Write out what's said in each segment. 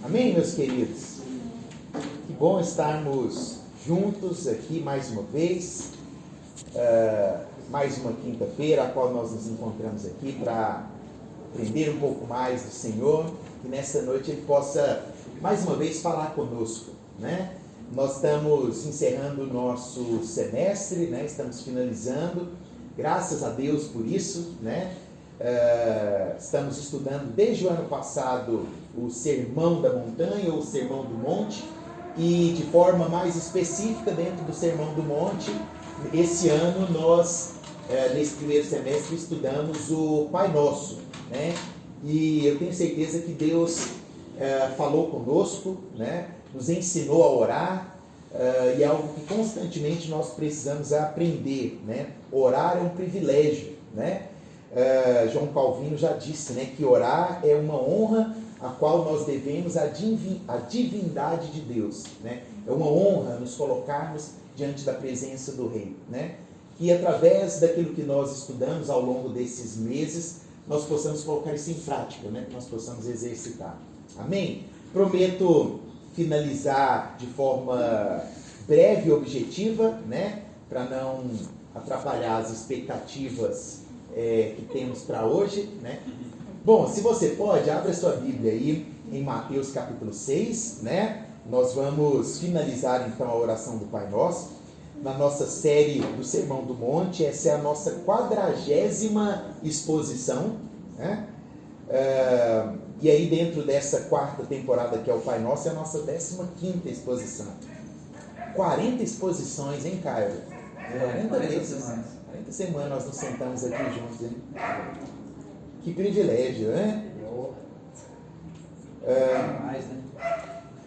Amém, meus queridos? Que bom estarmos juntos aqui mais uma vez, mais uma quinta-feira, a qual nós nos encontramos aqui para aprender um pouco mais do Senhor, que nessa noite Ele possa mais uma vez falar conosco, né? Nós estamos encerrando o nosso semestre, né? Estamos finalizando, graças a Deus por isso, né? Estamos estudando desde o ano passado o Sermão da Montanha ou o Sermão do Monte, e de forma mais específica dentro do Sermão do Monte, esse ano nós, nesse primeiro semestre, estudamos o Pai Nosso, né? E eu tenho certeza que Deus falou conosco, né? Nos ensinou a orar, e é algo que constantemente nós precisamos aprender, né? Orar é um privilégio, né? João Calvino já disse, né, que orar é uma honra a qual nós devemos à divindade de Deus, né? É uma honra nos colocarmos diante da presença do Rei, né? E através daquilo que nós estudamos ao longo desses meses, nós possamos colocar isso em prática, né? Que nós possamos exercitar. Amém? Prometo finalizar de forma breve e objetiva, né? Para não atrapalhar as expectativas que temos para hoje, né? Bom, se você pode, abra sua Bíblia aí em Mateus capítulo 6, né? Nós vamos finalizar então a oração do Pai Nosso na nossa série do Sermão do Monte. Essa é a nossa 40ª exposição, né? E aí dentro dessa 4ª temporada que é o Pai Nosso, é a nossa 15ª exposição. 40 exposições, hein, Caio? 40 vezes. 40 semanas nós nos sentamos aqui juntos, hein? Que privilégio, né?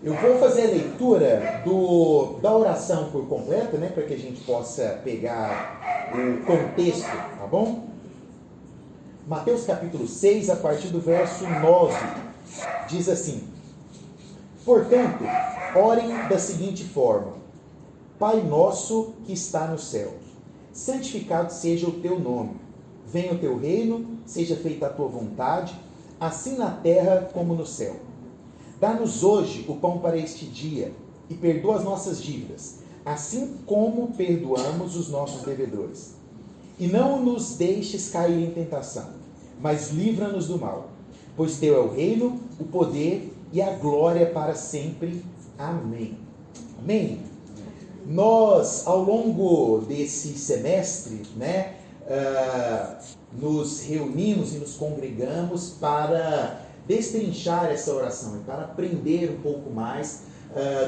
Eu vou fazer a leitura da oração por completo, né? Para que a gente possa pegar o contexto, tá bom? Mateus capítulo 6, a partir do verso 9, diz assim: Portanto, orem da seguinte forma: Pai nosso que está no céu, santificado seja o teu nome. Venha o teu reino, seja feita a tua vontade, assim na terra como no céu. Dá-nos hoje o pão para este dia, e perdoa as nossas dívidas, assim como perdoamos os nossos devedores. E não nos deixes cair em tentação, mas livra-nos do mal. Pois teu é o reino, o poder e a glória para sempre. Amém. Amém. Nós, ao longo desse semestre, né, nos reunimos e nos congregamos para destrinchar essa oração e para aprender um pouco mais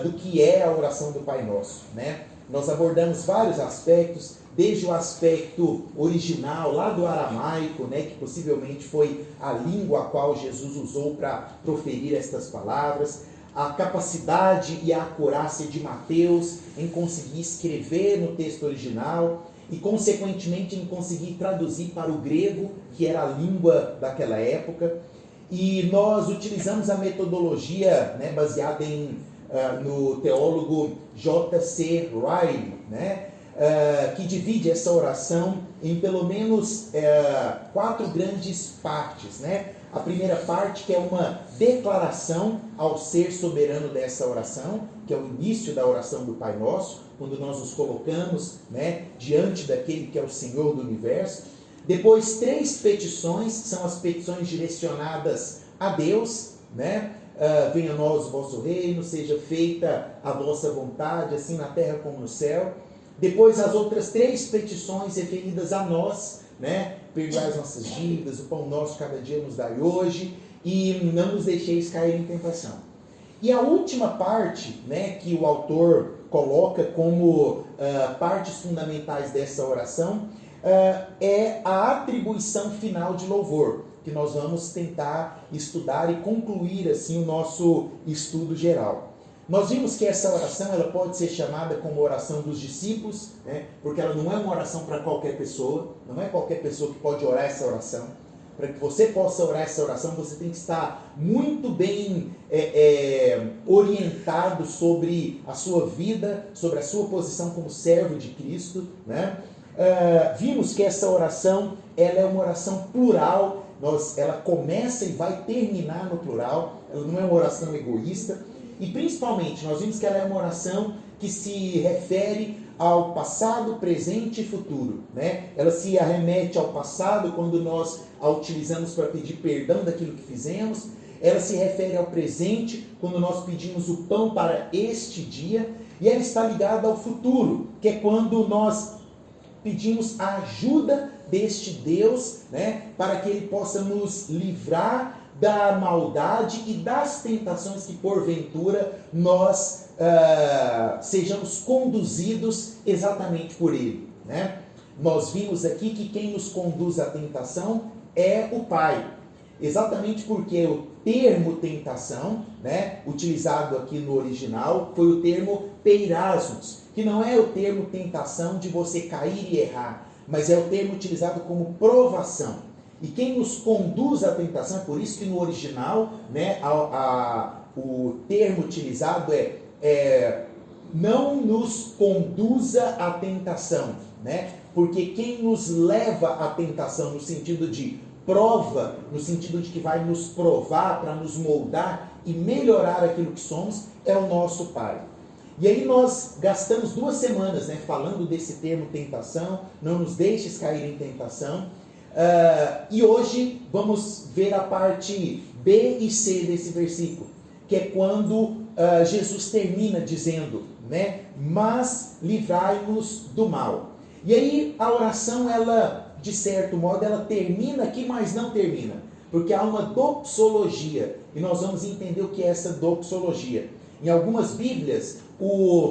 do que é a oração do Pai Nosso, né? Nós abordamos vários aspectos, desde o aspecto original, lá do aramaico, né, que possivelmente foi a língua a qual Jesus usou para proferir estas palavras, a capacidade e a acurácia de Mateus em conseguir escrever no texto original e, consequentemente, em conseguir traduzir para o grego, que era a língua daquela época. E nós utilizamos a metodologia, né, baseada no teólogo J.C. Ryle, né, que divide essa oração em pelo menos 4 grandes partes, né? A primeira parte, que é uma declaração ao ser soberano dessa oração, que é o início da oração do Pai Nosso, quando nós nos colocamos, né, diante daquele que é o Senhor do Universo. Depois, 3 petições, são as petições direcionadas a Deus, né? Venha a nós o vosso reino, seja feita a vossa vontade, assim na terra como no céu. Depois, as outras 3 petições referidas a nós, né? Perdoai as nossas dívidas, o pão nosso cada dia nos dai hoje, e não nos deixeis cair em tentação. E a última parte, né, que o autor coloca como partes fundamentais dessa oração, é a atribuição final de louvor, que nós vamos tentar estudar e concluir assim o nosso estudo geral. Nós vimos que essa oração ela pode ser chamada como oração dos discípulos, né? Porque ela não é uma oração para qualquer pessoa, não é qualquer pessoa que pode orar essa oração. Para que você possa orar essa oração, você tem que estar muito bem orientado sobre a sua vida, sobre a sua posição como servo de Cristo, né? Vimos que essa oração ela é uma oração plural, ela começa e vai terminar no plural. não é uma oração egoísta, e principalmente nós vimos que ela é uma oração que se refere ao passado, presente e futuro, né? Ela se arremete ao passado quando nós a utilizamos para pedir perdão daquilo que fizemos. Ela se refere ao presente quando nós pedimos o pão para este dia. E ela está ligada ao futuro, que é quando nós pedimos a ajuda deste Deus, né? Para que Ele possa nos livrar da maldade e das tentações que porventura nós sejamos conduzidos exatamente por Ele, né? Nós vimos aqui que quem nos conduz à tentação é o Pai, exatamente porque o termo tentação, né, utilizado aqui no original, foi o termo peirasmos, que não é o termo tentação de você cair e errar, mas é o termo utilizado como provação. E quem nos conduz à tentação, é por isso que no original, né, o termo utilizado é não nos conduza à tentação, né? Porque quem nos leva à tentação no sentido de prova, no sentido de que vai nos provar para nos moldar e melhorar aquilo que somos, é o nosso Pai. E aí nós gastamos 2 semanas, né, falando desse termo tentação, não nos deixes cair em tentação. E hoje vamos ver a parte B e C desse versículo, que é quando Jesus termina dizendo, né, mas livrai-nos do mal. E aí a oração, ela, de certo modo, ela termina aqui, mas não termina, porque há uma doxologia, e nós vamos entender o que é essa doxologia. Em algumas Bíblias,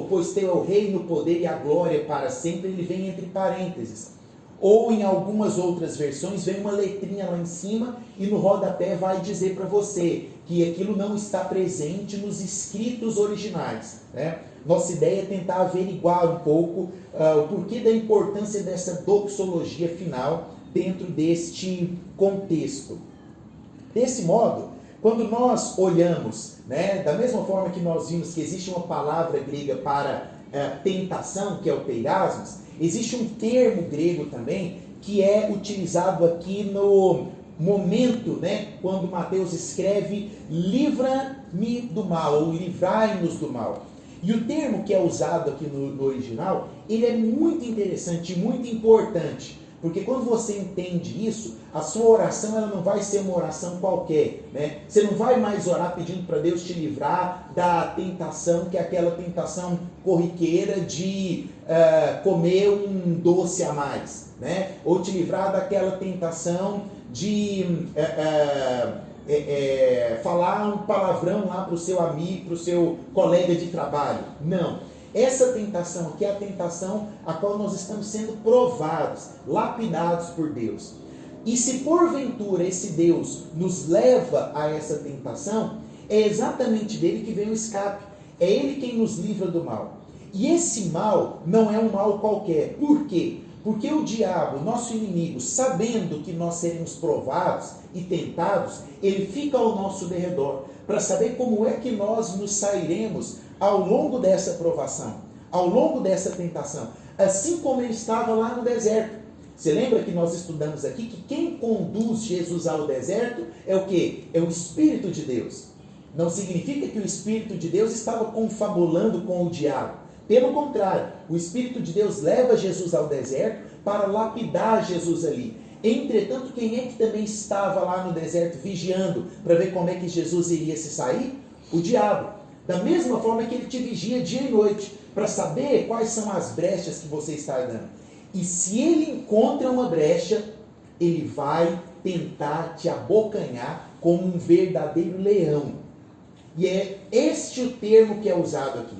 pois teu é o reino, o poder e a glória para sempre, ele vem entre parênteses. Ou em algumas outras versões, vem uma letrinha lá em cima e no rodapé vai dizer para você que aquilo não está presente nos escritos originais, né? Nossa ideia é tentar averiguar um pouco o porquê da importância dessa doxologia final dentro deste contexto. Desse modo, quando nós olhamos, né, da mesma forma que nós vimos que existe uma palavra grega para tentação, que é o peirasmos, existe um termo grego também que é utilizado aqui no momento, né, quando Mateus escreve livra-me do mal, ou livrai-nos do mal. E o termo que é usado aqui no original, ele é muito interessante e muito importante, porque quando você entende isso, a sua oração ela não vai ser uma oração qualquer, né? Você não vai mais orar pedindo para Deus te livrar da tentação, que é aquela tentação corriqueira de comer um doce a mais, né? Ou te livrar daquela tentação de falar um palavrão lá para o seu amigo, para o seu colega de trabalho. Não. Essa tentação aqui é a tentação a qual nós estamos sendo provados, lapidados por Deus. E se porventura esse Deus nos leva a essa tentação, é exatamente dele que vem o escape. É ele quem nos livra do mal. E esse mal não é um mal qualquer. Por quê? Porque o diabo, nosso inimigo, sabendo que nós seremos provados e tentados, ele fica ao nosso derredor para saber como é que nós nos sairemos ao longo dessa provação, ao longo dessa tentação, assim como ele estava lá no deserto. Você lembra que nós estudamos aqui que quem conduz Jesus ao deserto é o quê? É o Espírito de Deus. Não significa que o Espírito de Deus estava confabulando com o diabo. Pelo contrário, o Espírito de Deus leva Jesus ao deserto para lapidar Jesus ali. Entretanto, quem é que também estava lá no deserto vigiando para ver como é que Jesus iria se sair? O diabo. Da mesma forma que ele te vigia dia e noite, para saber quais são as brechas que você está dando. E se ele encontra uma brecha, ele vai tentar te abocanhar como um verdadeiro leão. E é este o termo que é usado aqui.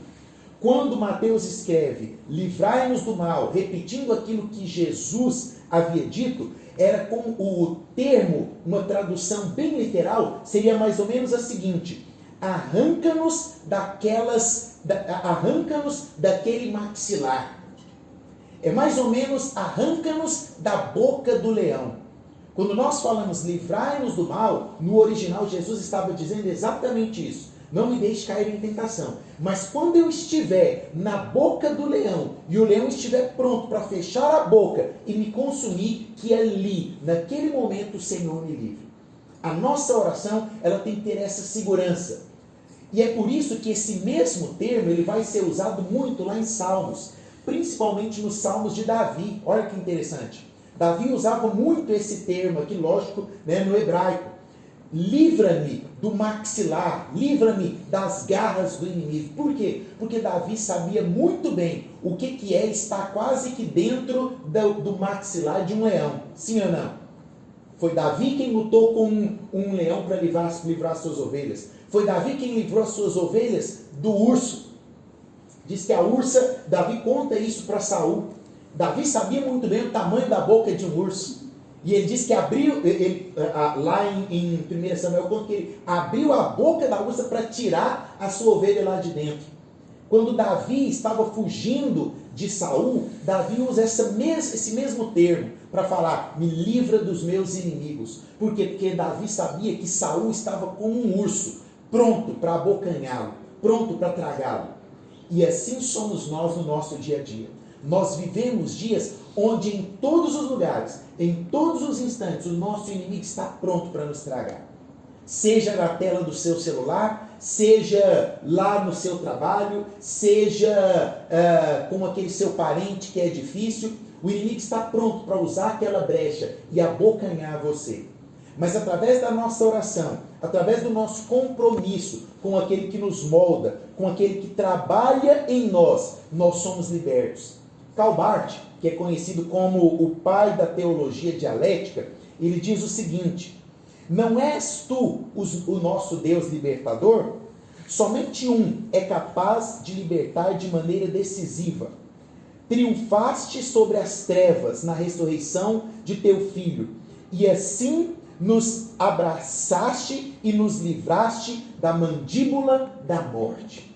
Quando Mateus escreve, livrai-nos do mal, repetindo aquilo que Jesus havia dito, era com o termo, uma tradução bem literal, seria mais ou menos a seguinte: arranca-nos daquele maxilar. É mais ou menos arranca-nos da boca do leão. Quando nós falamos livrai-nos do mal, no original Jesus estava dizendo exatamente isso. Não me deixe cair em tentação. Mas quando eu estiver na boca do leão, e o leão estiver pronto para fechar a boca e me consumir, que ali, naquele momento, o Senhor me livre. A nossa oração, ela tem que ter essa segurança. E é por isso que esse mesmo termo, ele vai ser usado muito lá em Salmos, principalmente nos Salmos de Davi. Olha que interessante. Davi usava muito esse termo aqui, lógico, né, no hebraico. Livra-me do maxilar, livra-me das garras do inimigo. Por quê? Porque Davi sabia muito bem o que é estar quase que dentro do maxilar de um leão. Sim ou não? Foi Davi quem lutou com um leão para livrar suas ovelhas. Foi Davi quem livrou as suas ovelhas do urso. Diz que a ursa, Davi conta isso para Saul. Davi sabia muito bem o tamanho da boca de um urso. E ele diz que abriu, lá em 1 Samuel, conta que ele abriu a boca da ursa para tirar a sua ovelha lá de dentro. Quando Davi estava fugindo de Saul, Davi usa esse mesmo termo para falar, me livra dos meus inimigos. Por quê? Porque Davi sabia que Saul estava como um urso, pronto para abocanhá-lo, pronto para tragá-lo. E assim somos nós no nosso dia a dia. Nós vivemos dias onde em todos os lugares, em todos os instantes, o nosso inimigo está pronto para nos tragar. Seja na tela do seu celular, seja lá no seu trabalho, seja com aquele seu parente que é difícil, o inimigo está pronto para usar aquela brecha e abocanhar você. Mas através da nossa oração, através do nosso compromisso com aquele que nos molda, com aquele que trabalha em nós, nós somos libertos. Karl Barth, que é conhecido como o pai da teologia dialética, ele diz o seguinte: não és tu o nosso Deus libertador? Somente um é capaz de libertar de maneira decisiva. Triunfaste sobre as trevas na ressurreição de teu Filho, e assim nos abraçaste e nos livraste da mandíbula da morte.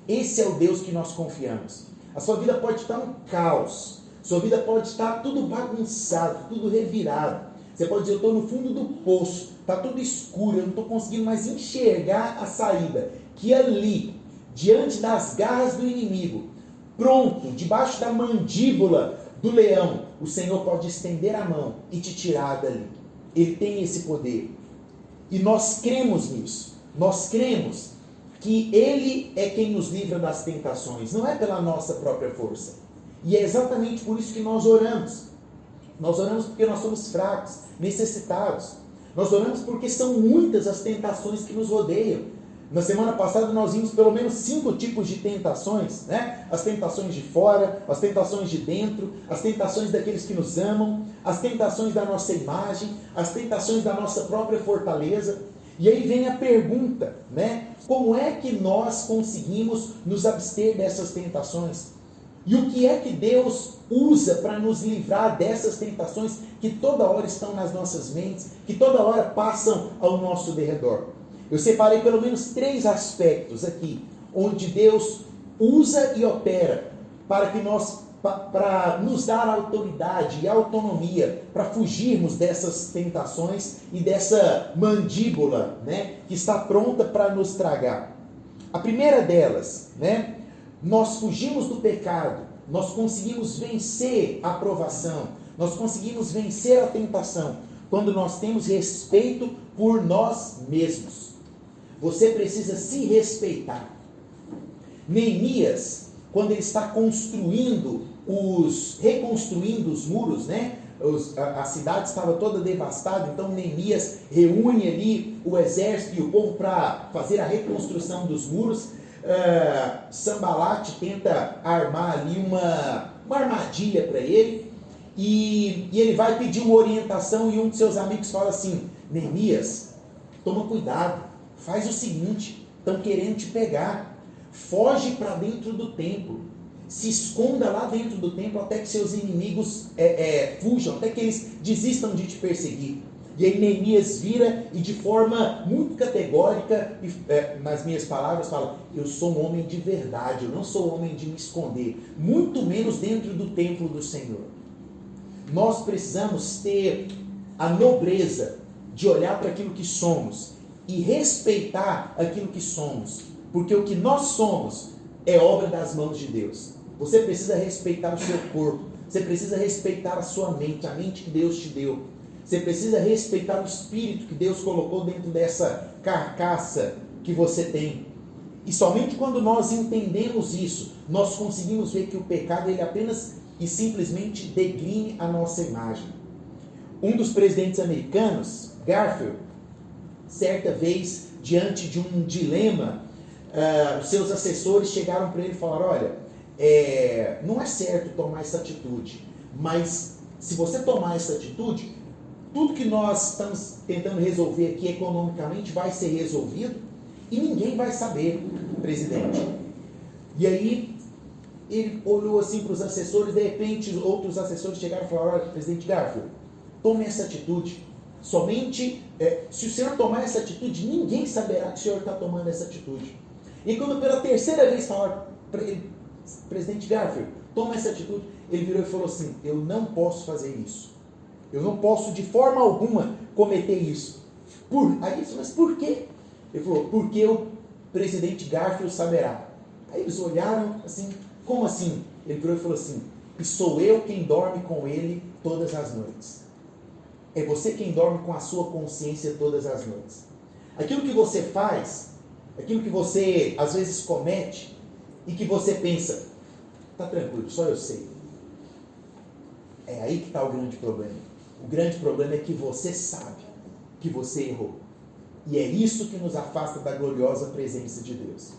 Esse é o Deus que nós confiamos. A sua vida pode estar um caos, sua vida pode estar tudo bagunçado, tudo revirado. Você pode dizer, eu estou no fundo do poço, está tudo escuro, eu não estou conseguindo mais enxergar a saída. Que ali, diante das garras do inimigo, pronto, debaixo da mandíbula do leão, o Senhor pode estender a mão e te tirar dali. Ele tem esse poder. E nós cremos nisso. Nós cremos que Ele é quem nos livra das tentações, não é pela nossa própria força. E é exatamente por isso que nós oramos. Nós oramos porque nós somos fracos, necessitados. Nós oramos porque são muitas as tentações que nos rodeiam. Na semana passada nós vimos pelo menos 5 tipos de tentações, né? As tentações de fora, as tentações de dentro, as tentações daqueles que nos amam, as tentações da nossa imagem, as tentações da nossa própria fortaleza. E aí vem a pergunta, né? Como é que nós conseguimos nos abster dessas tentações? E o que é que Deus usa para nos livrar dessas tentações que toda hora estão nas nossas mentes, que toda hora passam ao nosso derredor? Eu separei pelo menos 3 aspectos aqui, onde Deus usa e opera para nos dar autoridade e autonomia para fugirmos dessas tentações e dessa mandíbula, né, que está pronta para nos tragar. A primeira delas, né, nós fugimos do pecado, nós conseguimos vencer a provação, nós conseguimos vencer a tentação, quando nós temos respeito por nós mesmos. Você precisa se respeitar. Neemias, quando ele está reconstruindo os muros, né? A cidade estava toda devastada, então Neemias reúne ali o exército e o povo para fazer a reconstrução dos muros. Sanbalat tenta armar ali uma armadilha para ele, e ele vai pedir uma orientação, e um de seus amigos fala assim: Neemias, toma cuidado, faz o seguinte, estão querendo te pegar, foge para dentro do templo, se esconda lá dentro do templo até que seus inimigos fujam, até que eles desistam de te perseguir. E aí Neemias vira e de forma muito categórica, nas minhas palavras, fala: eu sou um homem de verdade, eu não sou um homem de me esconder, muito menos dentro do templo do Senhor. Nós precisamos ter a nobreza de olhar para aquilo que somos e respeitar aquilo que somos, porque o que nós somos é obra das mãos de Deus. Você precisa respeitar o seu corpo, você precisa respeitar a sua mente, a mente que Deus te deu. Você precisa respeitar o espírito que Deus colocou dentro dessa carcaça que você tem. E somente quando nós entendemos isso, nós conseguimos ver que o pecado ele apenas e simplesmente degrine a nossa imagem. Um dos presidentes americanos, Garfield, certa vez, diante de um dilema, os seus assessores chegaram para ele e falaram: olha, não é certo tomar essa atitude, mas se você tomar essa atitude, tudo que nós estamos tentando resolver aqui economicamente vai ser resolvido e ninguém vai saber, presidente. E aí ele olhou assim para os assessores, de repente outros assessores chegaram e falaram: olha, presidente Garfield, tome essa atitude. Somente, se o senhor tomar essa atitude, ninguém saberá que o senhor está tomando essa atitude. E quando pela terceira vez falaram para ele: presidente Garfield, toma essa atitude, ele virou e falou assim: eu não posso fazer isso. Eu não posso de forma alguma cometer isso. Aí ele falou: mas por quê? Ele falou: porque o presidente Garfield saberá. Aí eles olharam assim: como assim? Ele virou e falou assim: e sou eu quem dorme com ele todas as noites. É você quem dorme com a sua consciência todas as noites. Aquilo que você faz, aquilo que você às vezes comete e que você pensa: tá tranquilo, só eu sei. É aí que está o grande problema. O grande problema é que você sabe que você errou. E é isso que nos afasta da gloriosa presença de Deus.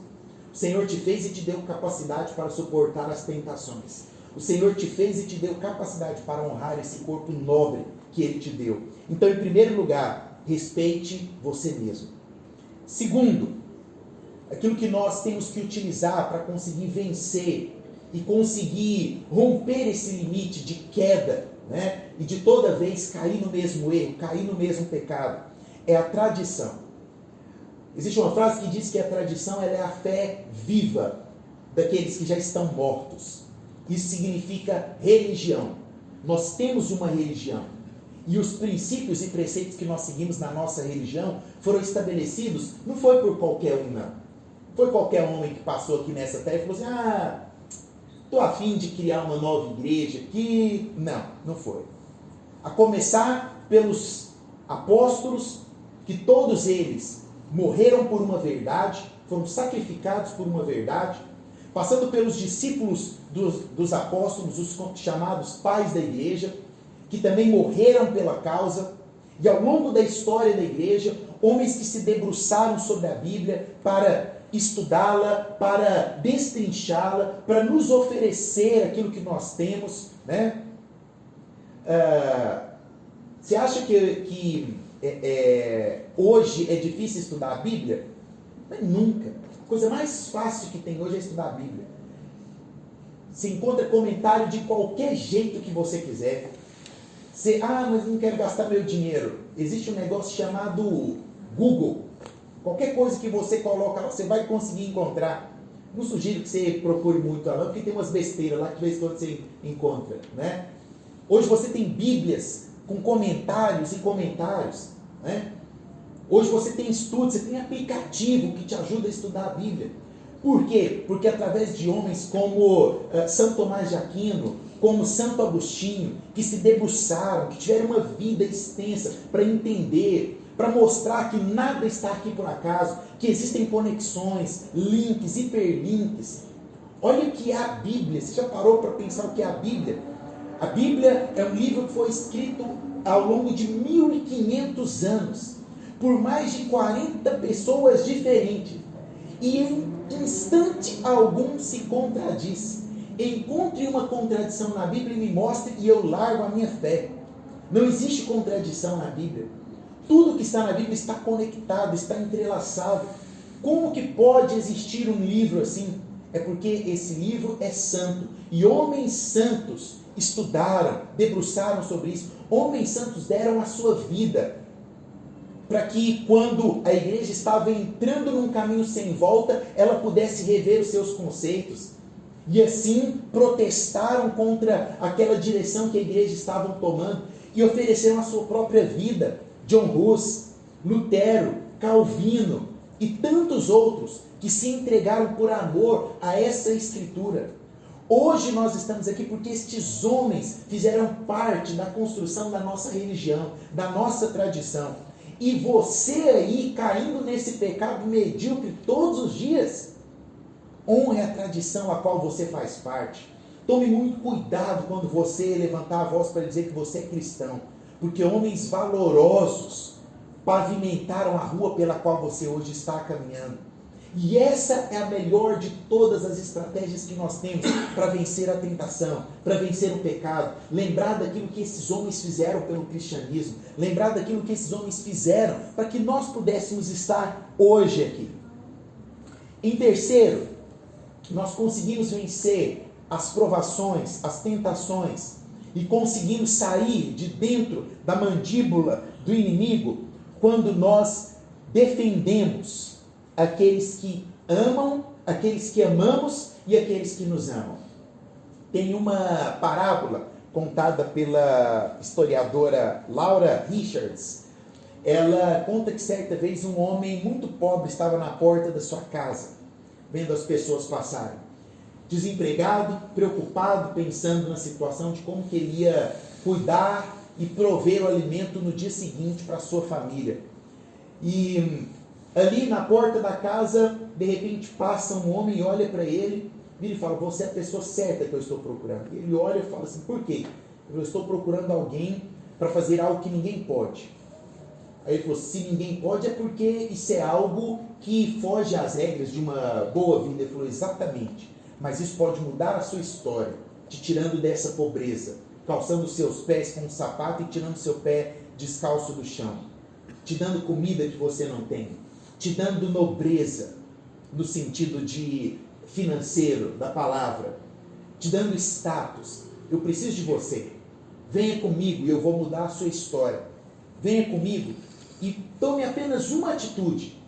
O Senhor te fez e te deu capacidade para suportar as tentações. O Senhor te fez e te deu capacidade para honrar esse corpo nobre que Ele te deu. Então, em primeiro lugar, respeite você mesmo. Segundo, aquilo que nós temos que utilizar para conseguir vencer e conseguir romper esse limite de queda, né? E de toda vez cair no mesmo erro, cair no mesmo pecado, é a tradição. Existe uma frase que diz que a tradição ela é a fé viva daqueles que já estão mortos. Isso significa religião. Nós temos uma religião. E os princípios e preceitos que nós seguimos na nossa religião foram estabelecidos, não foi por qualquer um, não. Foi qualquer homem que passou aqui nessa terra e falou assim: estou a fim de criar uma nova igreja aqui. Não, não foi. A começar pelos apóstolos, que todos eles morreram por uma verdade, foram sacrificados por uma verdade, passando pelos discípulos dos apóstolos, os chamados pais da igreja, que também morreram pela causa, e ao longo da história da igreja, homens que se debruçaram sobre a Bíblia para estudá-la, para destrinchá-la, para nos oferecer aquilo que nós temos, né? Você acha que hoje é difícil estudar a Bíblia? Mas nunca. A coisa mais fácil que tem hoje é estudar a Bíblia. Você encontra comentário de qualquer jeito que você quiser. Mas não quero gastar meu dinheiro. Existe um negócio chamado Google. Qualquer coisa que você coloca lá, você vai conseguir encontrar. Não sugiro que você procure muito lá, porque tem umas besteiras lá que de vez em quando você encontra, né? Hoje você tem Bíblias com comentários e comentários, né? Hoje você tem estudos, você tem aplicativo que te ajuda a estudar a Bíblia. Por quê? Porque através de homens como São Tomás de Aquino, como Santo Agostinho, que se debruçaram, que tiveram uma vida extensa para entender, para mostrar que nada está aqui por acaso, que existem conexões, links, hiperlinks. Olha o que é a Bíblia. Você já parou para pensar o que é a Bíblia? A Bíblia é um livro que foi escrito ao longo de 1500 anos, por mais de 40 pessoas diferentes, e em instante algum se contradiz. Encontre uma contradição na Bíblia e me mostre, e eu largo a minha fé. Não existe contradição na Bíblia. Tudo que está na Bíblia está conectado, está entrelaçado. Como que pode existir um livro assim? É porque esse livro é santo. E homens santos estudaram, debruçaram sobre isso. Homens santos deram a sua vida para que quando a igreja estava entrando num caminho sem volta, ela pudesse rever os seus conceitos. E assim protestaram contra aquela direção que a igreja estava tomando e ofereceram a sua própria vida. John Hus, Lutero, Calvino e tantos outros que se entregaram por amor a essa escritura. Hoje nós estamos aqui porque estes homens fizeram parte da construção da nossa religião, da nossa tradição. E você aí, caindo nesse pecado medíocre todos os dias, honre a tradição a qual você faz parte. Tome muito cuidado quando você levantar a voz para dizer que você é cristão, porque homens valorosos pavimentaram a rua pela qual você hoje está caminhando. E essa é a melhor de todas as estratégias que nós temos para vencer a tentação, para vencer o pecado. Lembrar daquilo que esses homens fizeram pelo cristianismo, lembrar daquilo que esses homens fizeram para que nós pudéssemos estar hoje aqui. Em terceiro, nós conseguimos vencer as provações, as tentações, e conseguimos sair de dentro da mandíbula do inimigo quando nós defendemos aqueles que amam, aqueles que amamos e aqueles que nos amam. Tem uma parábola contada pela historiadora Laura Richards. Ela conta que certa vez um homem muito pobre estava na porta da sua casa, vendo as pessoas passarem. Desempregado, preocupado, pensando na situação de como que ele ia cuidar e prover o alimento no dia seguinte para a sua família. E ali na porta da casa, de repente passa um homem e olha para ele, vira e fala: você é a pessoa certa que eu estou procurando. Ele olha e fala assim: por quê? Eu estou procurando alguém para fazer algo que ninguém pode. Aí ele falou: se ninguém pode é porque isso é algo que foge às regras de uma boa vida. Ele falou: exatamente, mas isso pode mudar a sua história, te tirando dessa pobreza, calçando os seus pés com um sapato e tirando seu pé descalço do chão, te dando comida que você não tem, te dando nobreza, no sentido de financeiro da palavra, te dando status. Eu preciso de você, venha comigo e eu vou mudar a sua história. Venha comigo e tome apenas uma atitude,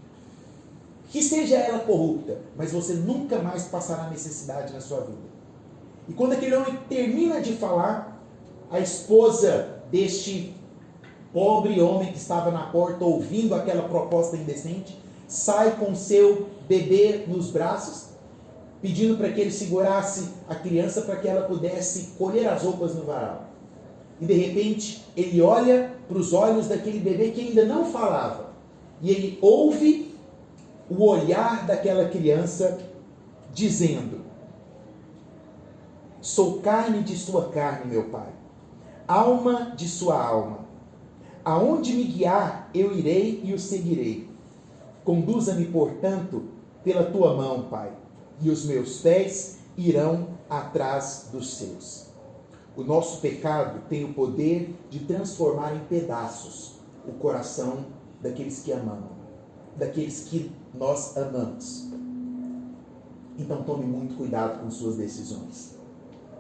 que seja ela corrupta, mas você nunca mais passará necessidade na sua vida. E quando aquele homem termina de falar, a esposa deste pobre homem que estava na porta ouvindo aquela proposta indecente, sai com seu bebê nos braços, pedindo para que ele segurasse a criança para que ela pudesse colher as roupas no varal. E de repente ele olha para os olhos daquele bebê que ainda não falava, e ele ouve o olhar daquela criança dizendo: sou carne de sua carne, meu pai, alma de sua alma. Aonde me guiar, eu irei e o seguirei. Conduza-me, portanto, pela tua mão, pai, e os meus pés irão atrás dos seus. O nosso pecado tem o poder de transformar em pedaços o coração daqueles que amamos, daqueles que nós amamos. Então tome muito cuidado com suas decisões,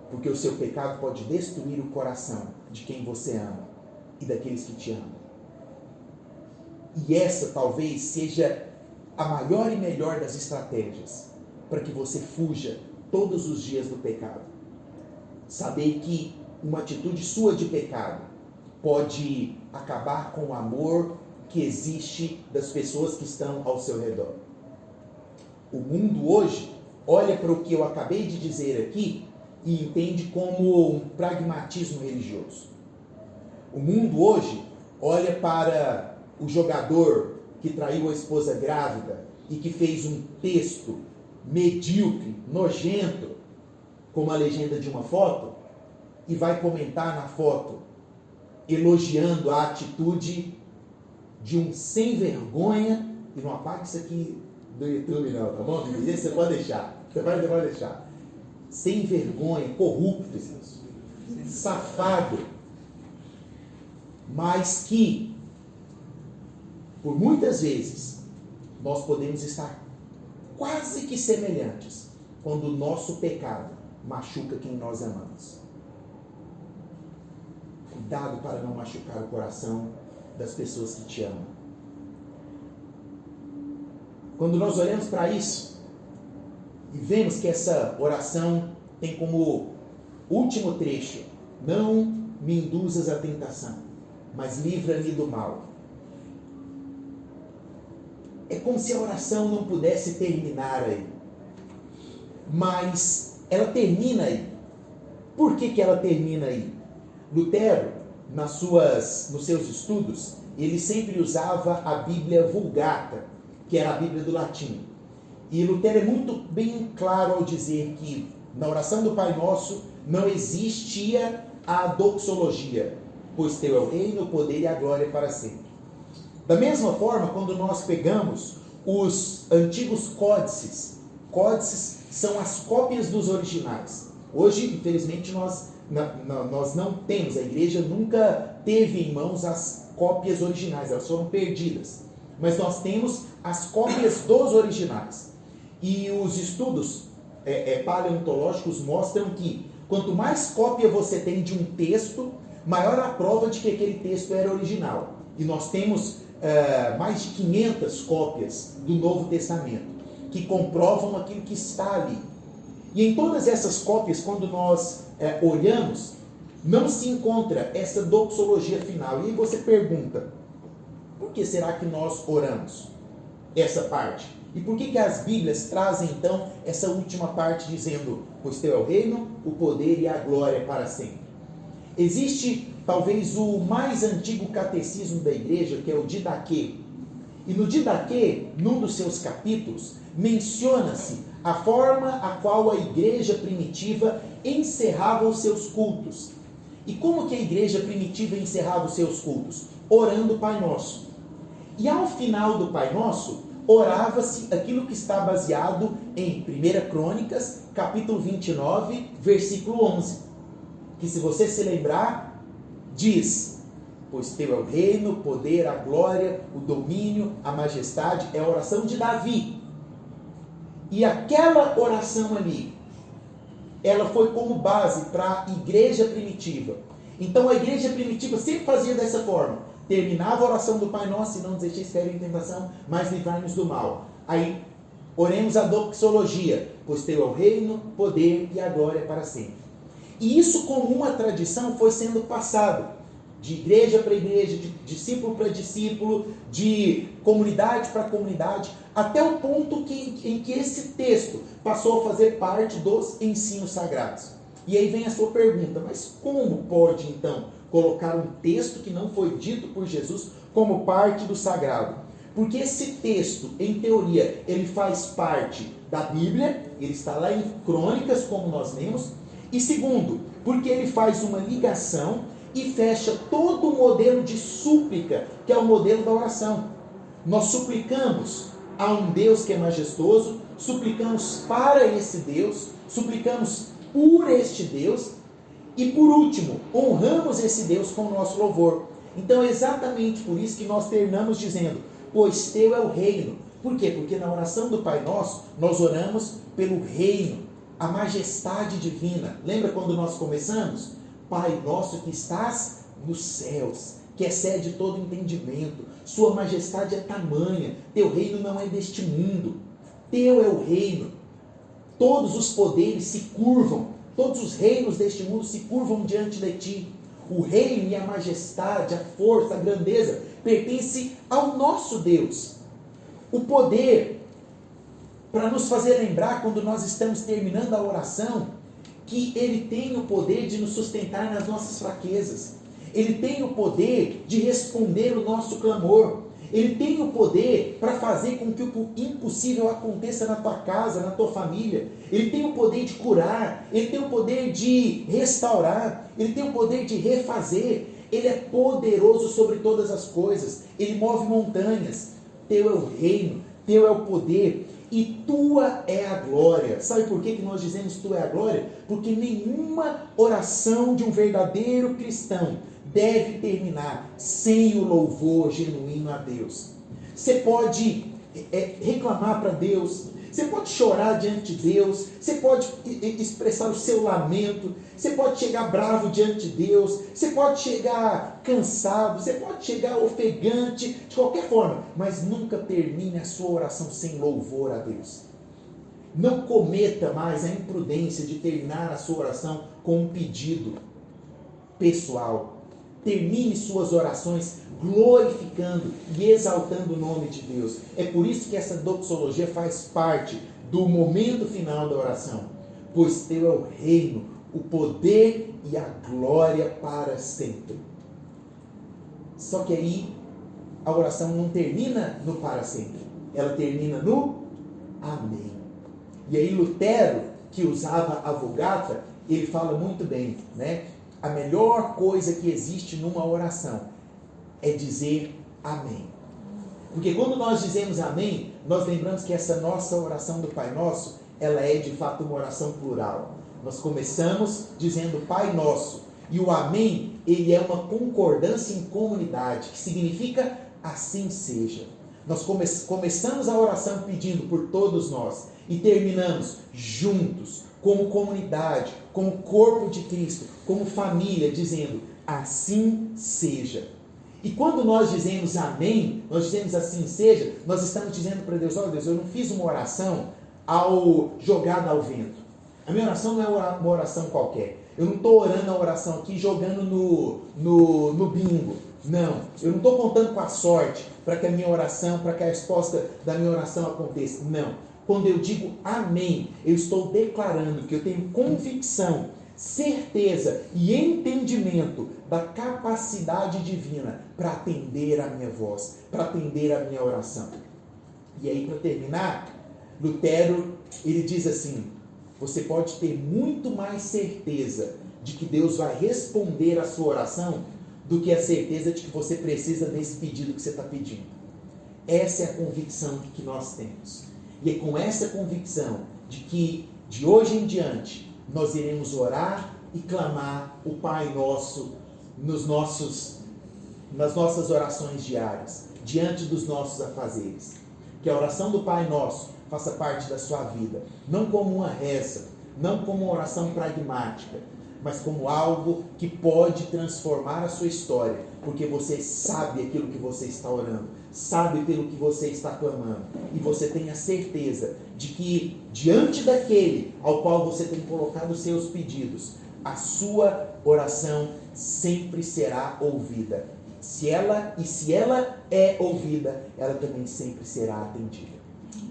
porque o seu pecado pode destruir o coração de quem você ama e daqueles que te amam. E essa talvez seja a maior e melhor das estratégias para que você fuja todos os dias do pecado. Saber que uma atitude sua de pecado pode acabar com o amor que existe das pessoas que estão ao seu redor. O mundo hoje olha para o que eu acabei de dizer aqui e entende como um pragmatismo religioso. O mundo hoje olha para o jogador que traiu a esposa grávida e que fez um texto medíocre, nojento, como a legenda de uma foto, e vai comentar na foto, elogiando a atitude de um sem vergonha. E não apague isso aqui do YouTube não, tá bom? Você pode deixar, você pode deixar. Sem vergonha, corrupto, safado, mas que, por muitas vezes, nós podemos estar quase que semelhantes quando o nosso pecado machuca quem nós amamos. Cuidado para não machucar o coração das pessoas que te amam. Quando nós olhamos para isso e vemos que essa oração tem como último trecho: não me induzas à tentação, mas livra-me do mal. É como se a oração não pudesse terminar aí. Mas ela termina aí. Por que ela termina aí? Lutero, nos seus estudos, ele sempre usava a Bíblia Vulgata, que era a Bíblia do latim. E Lutero é muito bem claro ao dizer que na oração do Pai Nosso não existia a doxologia, pois teu é o reino, o poder e a glória para sempre. Da mesma forma, quando nós pegamos os antigos códices são as cópias dos originais. Hoje, infelizmente, nós não temos, a igreja nunca teve em mãos as cópias originais, elas foram perdidas. Mas nós temos as cópias dos originais. E os estudos paleontológicos mostram que quanto mais cópia você tem de um texto, maior a prova de que aquele texto era original. E nós temos mais de 500 cópias do Novo Testamento, que comprovam aquilo que está ali. E em todas essas cópias, quando nós olhamos, não se encontra essa doxologia final. E aí você pergunta, por que será que nós oramos essa parte? E por que as Bíblias trazem então essa última parte dizendo, pois teu é o reino, o poder e a glória para sempre? Existe talvez o mais antigo catecismo da igreja, que é o Didaquê. E no Didaquê, num dos seus capítulos, menciona-se a forma a qual a igreja primitiva encerrava os seus cultos. E como que a igreja primitiva encerrava os seus cultos? Orando o Pai Nosso. E ao final do Pai Nosso, orava-se aquilo que está baseado em 1 Crônicas, capítulo 29, versículo 11. Que se você se lembrar, diz, pois teu é o reino, o poder, a glória, o domínio, a majestade, é a oração de Davi. E aquela oração ali, ela foi como base para a igreja primitiva. Então a igreja primitiva sempre fazia dessa forma. Terminava a oração do Pai Nosso, e não nos deixeis cair em tentação, mas livrai-nos do mal. Aí, oremos a doxologia, pois teu é o reino, poder e a glória para sempre. E isso, como uma tradição, foi sendo passado de igreja para igreja, de discípulo para discípulo, de comunidade para comunidade, até o ponto em que esse texto passou a fazer parte dos ensinos sagrados. E aí vem a sua pergunta, mas como pode então colocar um texto que não foi dito por Jesus como parte do sagrado? Porque esse texto, em teoria, ele faz parte da Bíblia, ele está lá em Crônicas, como nós lemos. E segundo, porque ele faz uma ligação e fecha todo o modelo de súplica, que é o modelo da oração. Nós suplicamos a um Deus que é majestoso, suplicamos para esse Deus, suplicamos por este Deus, e por último, honramos esse Deus com o nosso louvor. Então é exatamente por isso que nós terminamos dizendo, pois teu é o reino. Por quê? Porque na oração do Pai Nosso, nós oramos pelo reino, a majestade divina. Lembra quando nós começamos? Pai Nosso que estás nos céus, que excede todo entendimento, sua majestade é tamanha, teu reino não é deste mundo, teu é o reino, todos os poderes se curvam, todos os reinos deste mundo se curvam diante de ti. O reino e a majestade, a força, a grandeza pertence ao nosso Deus. O poder, para nos fazer lembrar quando nós estamos terminando a oração, que Ele tem o poder de nos sustentar nas nossas fraquezas. Ele tem o poder de responder o nosso clamor. Ele tem o poder para fazer com que o impossível aconteça na tua casa, na tua família. Ele tem o poder de curar. Ele tem o poder de restaurar. Ele tem o poder de refazer. Ele é poderoso sobre todas as coisas. Ele move montanhas. Teu é o reino. Teu é o poder. E tua é a glória. Sabe por que nós dizemos tua é a glória? Porque nenhuma oração de um verdadeiro cristão deve terminar sem o louvor genuíno a Deus. Você pode reclamar para Deus, você pode chorar diante de Deus, você pode expressar o seu lamento, você pode chegar bravo diante de Deus, você pode chegar cansado, você pode chegar ofegante, de qualquer forma, mas nunca termine a sua oração sem louvor a Deus. Não cometa mais a imprudência de terminar a sua oração com um pedido pessoal. Termine suas orações glorificando e exaltando o nome de Deus. É por isso que essa doxologia faz parte do momento final da oração. pois teu é o reino, o poder e a glória para sempre. Só que aí a oração não termina no para sempre, ela termina no amém. E aí Lutero, que usava a Vulgata, ele fala muito bem, né? A melhor coisa que existe numa oração é dizer amém. Porque quando nós dizemos amém, nós lembramos que essa nossa oração do Pai Nosso, ela é de fato uma oração plural. Nós começamos dizendo Pai Nosso, e o amém, ele é uma concordância em comunidade, que significa assim seja. Nós começamos a oração pedindo por todos nós, e terminamos juntos, como comunidade, como corpo de Cristo, como família, dizendo assim seja. E quando nós dizemos amém, nós dizemos assim seja, nós estamos dizendo para Deus, olha Deus, eu não fiz uma oração jogada ao vento. A minha oração não é uma oração qualquer. Eu não estou orando a oração aqui jogando no bingo. Não, eu não estou contando com a sorte para que a minha oração, para que a resposta da minha oração aconteça. Não. Quando eu digo amém, eu estou declarando que eu tenho convicção, certeza e entendimento da capacidade divina para atender a minha voz, para atender a minha oração. E aí, para terminar, Lutero, ele diz assim, você pode ter muito mais certeza de que Deus vai responder a sua oração do que a certeza de que você precisa desse pedido que você está pedindo. Essa é a convicção que nós temos. E é com essa convicção de que, de hoje em diante, nós iremos orar e clamar o Pai Nosso nas nossas orações diárias, diante dos nossos afazeres. Que a oração do Pai Nosso faça parte da sua vida, não como uma reza, não como uma oração pragmática, mas como algo que pode transformar a sua história, porque você sabe aquilo que você está orando, sabe pelo que você está clamando, e você tem a certeza de que, diante daquele ao qual você tem colocado os seus pedidos, a sua oração sempre será ouvida. Se ela é ouvida, ela também sempre será atendida.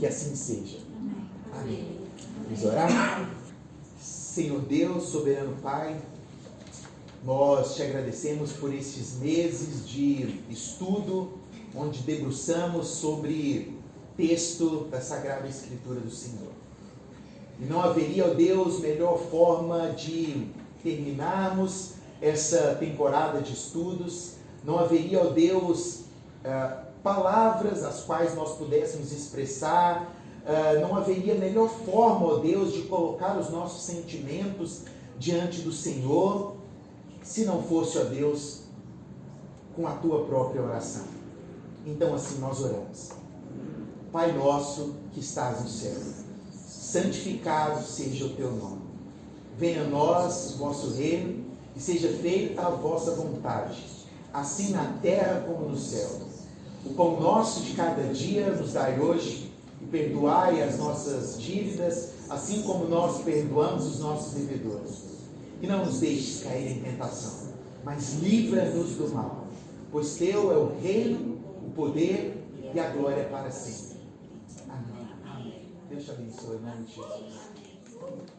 Que assim seja. Amém. Vamos orar? Senhor Deus, soberano Pai, nós te agradecemos por estes meses de estudo, onde debruçamos sobre texto da Sagrada Escritura do Senhor. E não haveria, ó Deus, melhor forma de terminarmos essa temporada de estudos, não haveria, ó Deus, palavras as quais nós pudéssemos expressar, não haveria melhor forma, ó Deus, de colocar os nossos sentimentos diante do Senhor, se não fosse, ó Deus, com a tua própria oração. Então assim nós oramos. Pai nosso que estás no céu, santificado seja o teu nome. Venha a nós o vosso reino e seja feita a vossa vontade, assim na terra como no céu. O pão nosso de cada dia nos dai hoje, e perdoai as nossas dívidas, assim como nós perdoamos os nossos devedores. E não nos deixes cair em tentação, mas livra-nos do mal, pois teu é o reino, o poder e a glória para sempre. Amém. Deus te abençoe, em nome de Jesus.